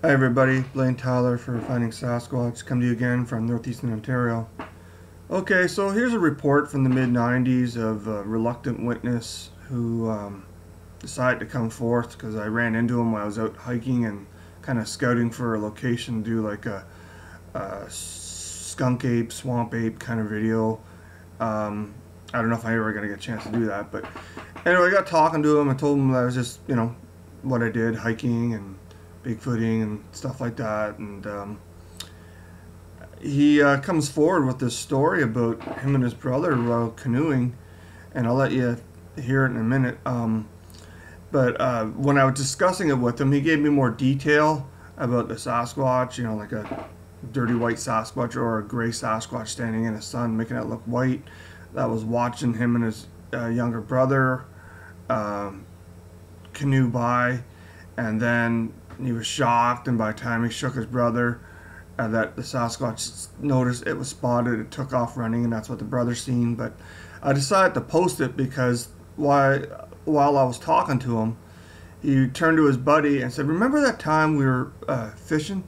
Hi everybody, Blayne Tyler for Finding Sasquatch, come to you again from northeastern Ontario. Okay, so here's a report from the mid-90s of a reluctant witness who decided to come forth because I ran into him while I was out hiking and kind of scouting for a location to do like a skunk ape, swamp ape kind of video. I don't know if I ever going to get a chance to do that, but anyway, I got talking to him and told him that I was just, what I did, hiking and Bigfooting and stuff like that, and he comes forward with this story about him and his brother while canoeing, and I'll let you hear it in a minute. But when I was discussing it with him, he gave me more detail about the Sasquatch, like a dirty white Sasquatch or a gray Sasquatch standing in the sun, making it look white. That was watching him and his younger brother canoe by, and then he was shocked, and by the time he shook his brother, that the Sasquatch noticed it was spotted, it took off running, and that's what the brother seen. But I decided to post it because while I was talking to him, he turned to his buddy and said, "Remember that time we were fishing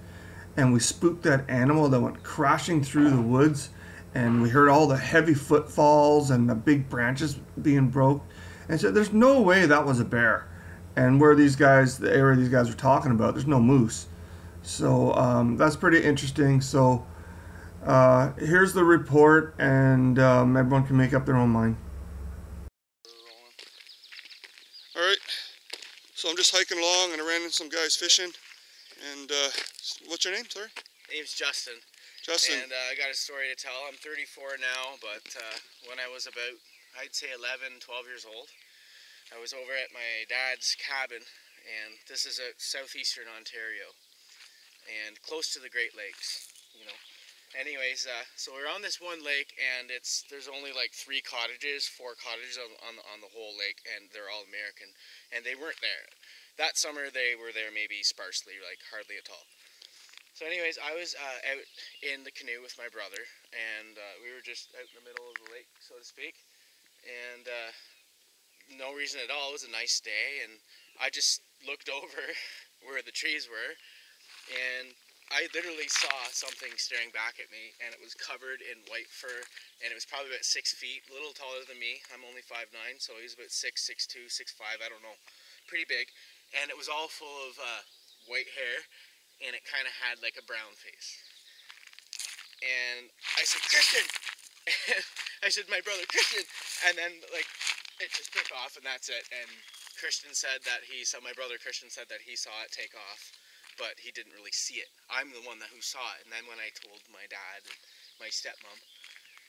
and we spooked that animal that went crashing through the woods, and we heard all the heavy footfalls and the big branches being broke?" And said, "There's no way that was a bear. And where these guys, the area these guys were talking about, there's no moose." So that's pretty interesting. So here's the report, and everyone can make up their own mind. Alright, so I'm just hiking along and I ran into some guys fishing. And what's your name, sorry? My name's Justin. Justin. And I got a story to tell. I'm 34 now, but when I was about, I'd say 11, 12 years old, I was over at my dad's cabin, and this is at southeastern Ontario, and close to the Great Lakes, Anyways, so we're on this one lake, and there's only like 4 cottages on the whole lake, and they're all American, and they weren't there. That summer they were there maybe sparsely, like hardly at all. So anyways, I was out in the canoe with my brother, and we were just out in the middle of the lake, so to speak, and no reason at all. It was a nice day, and I just looked over where the trees were, and I literally saw something staring back at me, and it was covered in white fur, and it was probably about 6 feet, a little taller than me. I'm only 5'9", so he was about 6'2", 6'5", I don't know, pretty big, and it was all full of white hair, and it kind of had like a brown face. And I said, "Christian!" I said, "My brother, Christian!" And then like it just took off, and that's it. And my brother Christian said that he saw it take off, but he didn't really see it. I'm the one who saw it. And then when I told my dad and my stepmom,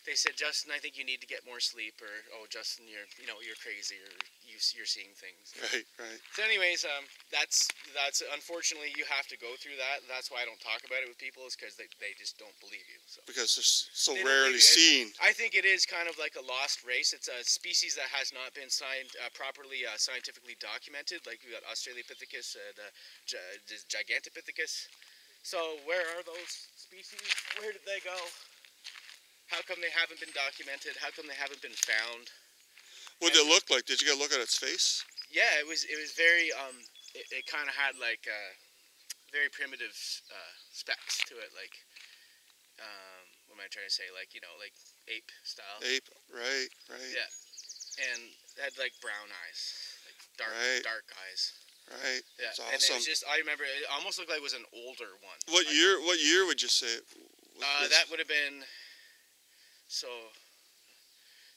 they said, "Justin, I think you need to get more sleep," or, "Oh, Justin, you're crazy, or you're seeing things." Right. So anyways, that's unfortunately you have to go through that. That's why I don't talk about it with people, is because they just don't believe you. So. Because they're so rarely seen. I think it is kind of like a lost race. It's a species that has not been properly scientifically documented. Like we got Australopithecus, the Gigantopithecus. So where are those species? Where did they go? How come they haven't been documented? How come they haven't been found? What did it look like? Did you get a look at its face? Yeah, it was very it kind of had like very primitive specs to it, like what am I trying to say? Like like ape style. Ape, right. Yeah, and it had like brown eyes, like dark eyes. Right. Yeah, That's and awesome. it was just, I remember it almost looked like it was an older one. What year would you say? That would have been. So,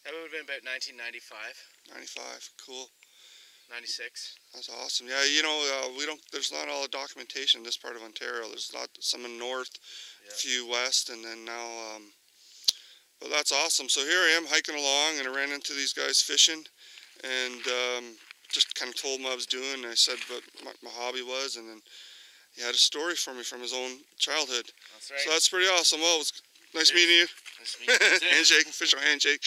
that would have been about 1995. 95, cool. 96. That's awesome. Yeah, there's not all the documentation in this part of Ontario. There's some in north, a few west, and then now, but that's awesome. So here I am hiking along, and I ran into these guys fishing, and just kind of told them what I was doing, and I said what my hobby was, and then he had a story for me from his own childhood. That's right. So that's pretty awesome. Well, it was nice meeting you. Nice meeting you. Handshake, official handshake.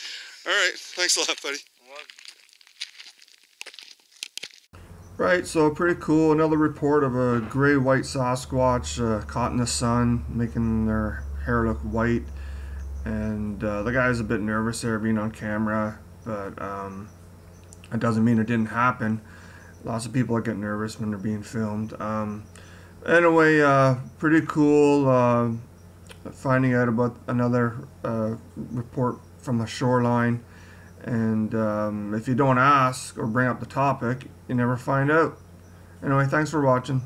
All right, thanks a lot, buddy. Right, so pretty cool. Another report of a gray-white Sasquatch caught in the sun, making their hair look white. And the guy's a bit nervous there being on camera, but it doesn't mean it didn't happen. Lots of people get nervous when they're being filmed. Anyway, pretty cool finding out about another report from the shoreline. And if you don't ask or bring up the topic, you never find out. Anyway, thanks for watching.